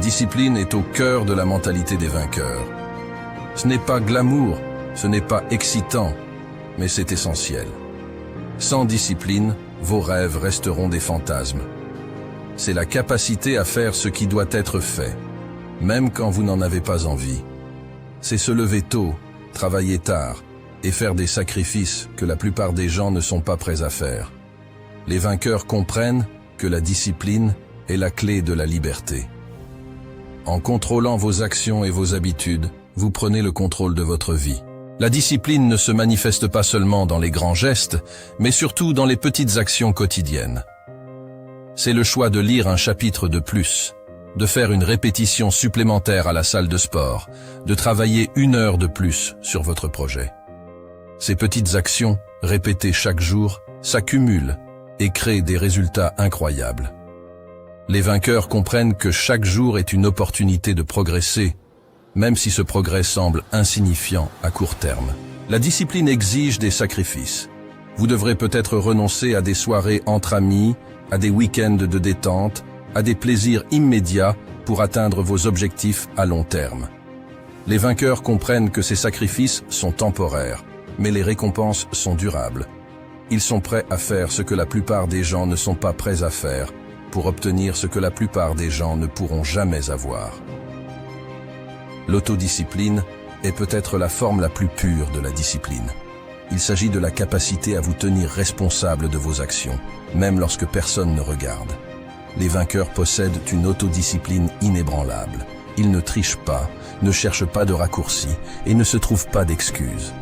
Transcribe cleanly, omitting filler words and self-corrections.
Discipline est au cœur de la mentalité des vainqueurs. Ce n'est pas glamour, ce n'est pas excitant, mais c'est essentiel. Sans discipline, vos rêves resteront des fantasmes. C'est la capacité à faire ce qui doit être fait, même quand vous n'en avez pas envie. C'est se lever tôt, travailler tard et faire des sacrifices que la plupart des gens ne sont pas prêts à faire. Les vainqueurs comprennent que la discipline est la clé de la liberté. En contrôlant vos actions et vos habitudes, vous prenez le contrôle de votre vie. La discipline ne se manifeste pas seulement dans les grands gestes, mais surtout dans les petites actions quotidiennes. C'est le choix de lire un chapitre de plus, de faire une répétition supplémentaire à la salle de sport, de travailler 1 heure de plus sur votre projet. Ces petites actions, répétées chaque jour, s'accumulent et créent des résultats incroyables. Les vainqueurs comprennent que chaque jour est une opportunité de progresser, même si ce progrès semble insignifiant à court terme. La discipline exige des sacrifices. Vous devrez peut-être renoncer à des soirées entre amis, à des week-ends de détente, à des plaisirs immédiats pour atteindre vos objectifs à long terme. Les vainqueurs comprennent que ces sacrifices sont temporaires, mais les récompenses sont durables. Ils sont prêts à faire ce que la plupart des gens ne sont pas prêts à faire, pour obtenir ce que la plupart des gens ne pourront jamais avoir. L'autodiscipline est peut-être la forme la plus pure de la discipline. Il s'agit de la capacité à vous tenir responsable de vos actions, même lorsque personne ne regarde. Les vainqueurs possèdent une autodiscipline inébranlable. Ils ne trichent pas, ne cherchent pas de raccourcis et ne se trouvent pas d'excuses.